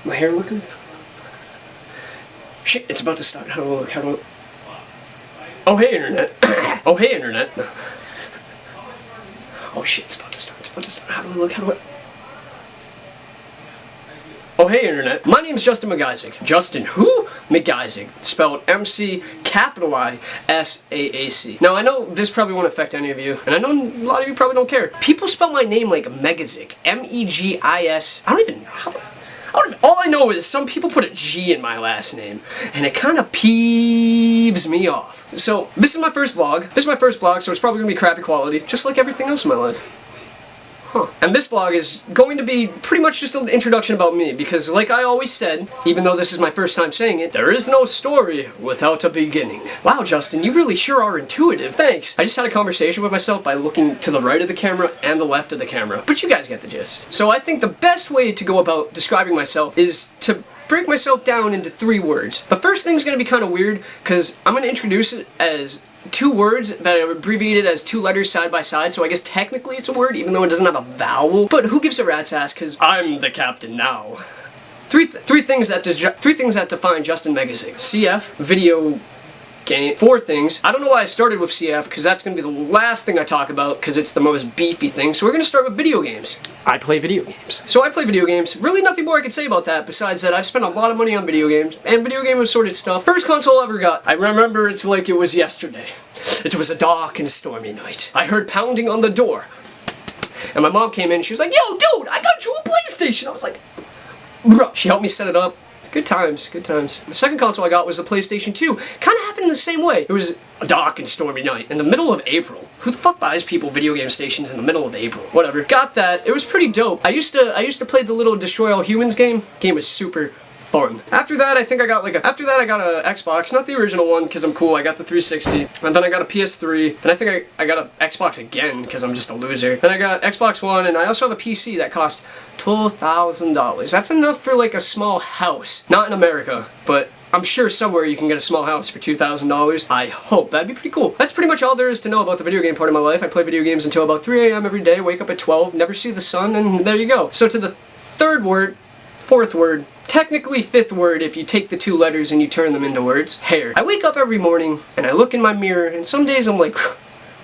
My hair looking? Shit, it's about to start. How do I look? How do I... Oh, hey, internet. Oh, hey, internet. Oh, shit, it's about to start. It's about to start. How do I look? How do I... Oh, hey, internet. My name's Justin Megesic. Justin who? Megesic. Spelled M-C-I-S-A-A-C. Now, I know this probably won't affect any of you, and I know a lot of you probably don't care. People spell my name like Megesic. M-E-G-I-S. All I know is some people put a G in my last name, and it kind of peeves me off. So, this is my first vlog. This is my first vlog, so it's probably going to be crappy quality, just like everything else in my life. And this vlog is going to be pretty much just an introduction about me, because like I always said, even though this is my first time saying it, there is no story without a beginning. Wow, Justin, you really sure are intuitive. Thanks. I just had a conversation with myself by looking to the right of the camera and the left of the camera, but you guys get the gist. So I think the best way to go about describing myself is to break myself down into 3 words. The first thing's going to be kind of weird, because I'm going to introduce it as 2 words that are abbreviated as 2 letters side by side, so I guess technically it's a word, even though it doesn't have a vowel. But who gives a rat's ass, because I'm the captain now. Three things that define Justin Megesic. CF, video game. 4 things. I don't know why I started with CF, because that's going to be the last thing I talk about, because it's the most beefy thing. So we're going to start with video games. I play video games. So I play video games. Really nothing more I can say about that, besides that I've spent a lot of money on video games, and video game assorted stuff. First console I ever got. I remember it like it was yesterday. It was a dark and stormy night. I heard pounding on the door. And my mom came in, she was like, "Yo, dude, I got you a PlayStation!" I was like, "Bro." She helped me set it up. Good times, good times. The second console I got was the PlayStation 2. Kind of happened in the same way. It was a dark and stormy night in the middle of April. Who the fuck buys people video game stations in the middle of April? Whatever. Got that. It was pretty dope. I used to play the little Destroy All Humans game. Game was super fun. After that, I think I got after that I got a Xbox, not the original one because I'm cool. I got the 360, and then I got a PS3. Then I think I got an Xbox again because I'm just a loser. Then I got Xbox One, and I also have a PC that costs $12,000. That's enough for like a small house. Not in America, but I'm sure somewhere you can get a small house for $2,000. I hope. That'd be pretty cool. That's pretty much all there is to know about the video game part of my life. I play video games until about 3 a.m. every day, wake up at 12, never see the sun, and there you go. So to the 4th word, technically 5th word if you take the 2 letters and you turn them into words, hair. I wake up every morning and I look in my mirror, and some days I'm like,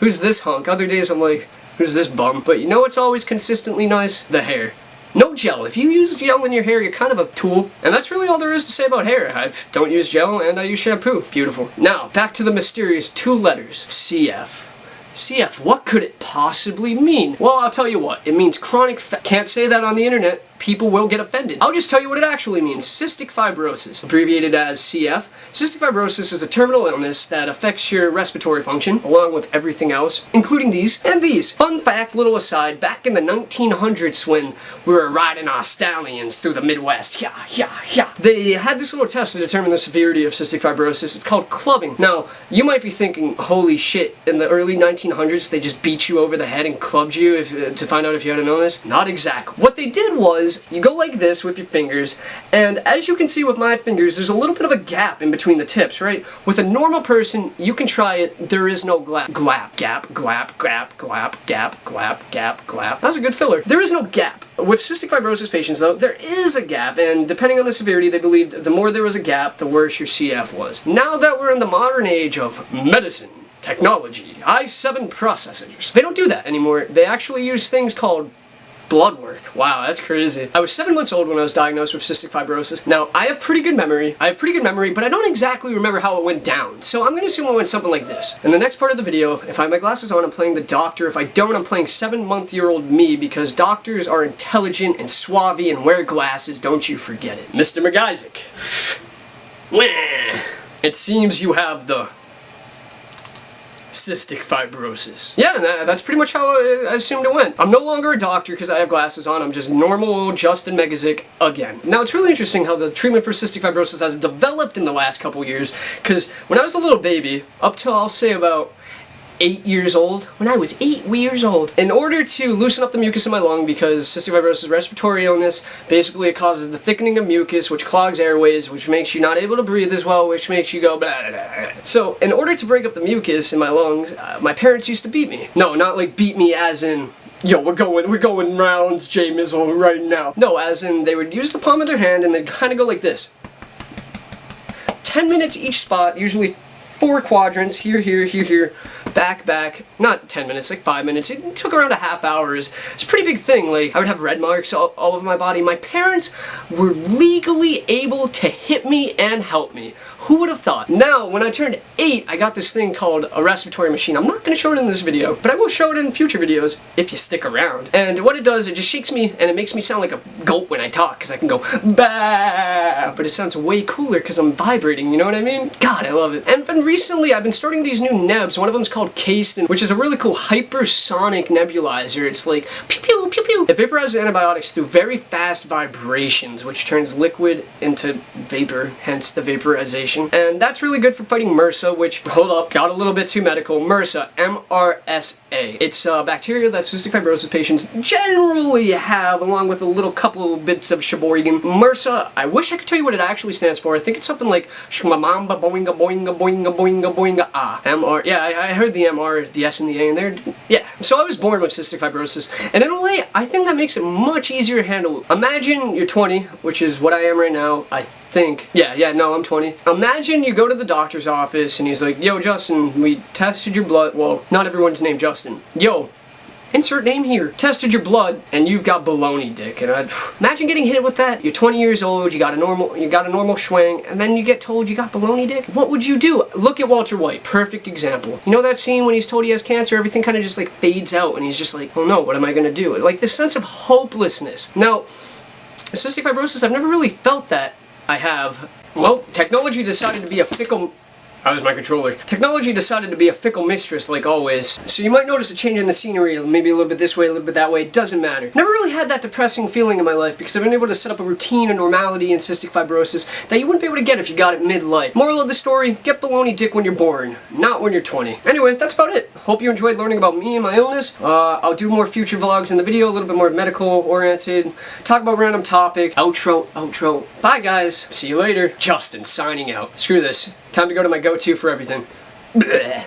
who's this hunk? Other days I'm like, who's this bum? But you know what's always consistently nice? The hair. No gel. If you use gel in your hair, you're kind of a tool. And that's really all there is to say about hair. I don't use gel and I use shampoo. Beautiful. Now, back to the mysterious 2 letters. CF. CF, what could it possibly mean? Well, I'll tell you what. It means chronic can't say that on the internet. People will get offended. I'll just tell you what it actually means. Cystic fibrosis, abbreviated as CF. Cystic fibrosis is a terminal illness that affects your respiratory function, along with everything else, including these and these. Fun fact, little aside, back in the 1900s when we were riding our stallions through the Midwest, they had this little test to determine the severity of cystic fibrosis. It's called clubbing. Now, you might be thinking, holy shit, in the early 1900s they just beat you over the head and clubbed you to find out if you had an illness? Not exactly. What they did was, you go like this with your fingers, and as you can see with my fingers, there's a little bit of a gap in between the tips, right? With a normal person, you can try it, there is no gap, glap, glap, gap, glap. That was a good filler. There is no gap. With cystic fibrosis patients, though, there is a gap, and depending on the severity, they believed the more there was a gap, the worse your CF was. Now that we're in the modern age of medicine, technology, i7 processors, they don't do that anymore. They actually use things called blood work. Wow, that's crazy. I was 7 months old when I was diagnosed with cystic fibrosis. Now, I have pretty good memory, but I don't exactly remember how it went down. So I'm gonna assume it went something like this. In the next part of the video, if I have my glasses on, I'm playing the doctor. If I don't, I'm playing 7-month-old me, because doctors are intelligent and suave and wear glasses, don't you forget it. Mr. Megesic. It seems you have the cystic fibrosis. Yeah, that's pretty much how I assumed it went. I'm no longer a doctor because I have glasses on. I'm just normal old Justin Megesic again. Now, it's really interesting how the treatment for cystic fibrosis has developed in the last couple years, because when I was a little baby, up till I'll say about 8 years old, when I was 8 years old, in order to loosen up the mucus in my lung, because cystic fibrosis is a respiratory illness, basically it causes the thickening of mucus, which clogs airways, which makes you not able to breathe as well, which makes you go blah, blah, blah. So, in order to break up the mucus in my lungs, my parents used to beat me. No, not like beat me as in Yo, we're going rounds, J Mizzle, right now. No, as in, they would use the palm of their hand and they'd kind of go like this. 10 minutes each spot, usually 4 quadrants, here, back, not 10 minutes, like 5 minutes. It took around a half hour. It's a pretty big thing. Like, I would have red marks all over my body. My parents were legally able to hit me and help me. Who would have thought? Now, when I turned 8, I got this thing called a respiratory machine. I'm not going to show it in this video, but I will show it in future videos if you stick around. And what it does, it just shakes me and it makes me sound like a goat when I talk, because I can go, bah, but it sounds way cooler because I'm vibrating, you know what I mean? God, I love it. And then recently, I've been starting these new nebs. One of them is called Caiston, which is a really cool hypersonic nebulizer. It's like, pew pew, pew pew. It vaporizes antibiotics through very fast vibrations, which turns liquid into vapor, hence the vaporization. And that's really good for fighting MRSA, which, hold up, got a little bit too medical. MRSA, M-R-S-A. It's bacteria that cystic fibrosis patients generally have, along with a little couple of bits of sheboygan. MRSA, I wish I could tell you what it actually stands for. I think it's something like shmamamba boinga boinga boinga boinga boinga ah. M-R, yeah, I heard the M-R, the S and the A in there. Yeah, so I was born with cystic fibrosis, and in a way, I think that makes it much easier to handle. Imagine you're 20, which is what I am right now, I think. Yeah, no, I'm 20. Imagine you go to the doctor's office and he's like, yo, Justin, we tested your blood. Well, not everyone's named Justin. Yo, insert name here. Tested your blood and you've got baloney dick. And I'd imagine getting hit with that. You're 20 years old, you got a normal schwang, and then you get told you got baloney dick. What would you do? Look at Walter White, perfect example. You know that scene when he's told he has cancer, everything kind of just like fades out and he's just like, oh no, what am I gonna do? Like this sense of hopelessness. Now, cystic fibrosis, I've never really felt that. I have. Well, technology decided to be a fickle... That was my controller. Technology decided to be a fickle mistress, like always. So you might notice a change in the scenery, maybe a little bit this way, a little bit that way, it doesn't matter. Never really had that depressing feeling in my life because I've been able to set up a routine and normality in cystic fibrosis that you wouldn't be able to get if you got it midlife. Moral of the story, get baloney dick when you're born, not when you're 20. Anyway, that's about it. Hope you enjoyed learning about me and my illness. I'll do more future vlogs in the video, a little bit more medical oriented, talk about random topics. Outro. Bye guys, see you later. Justin signing out. Screw this. Time to go to my go-to for everything. Blech.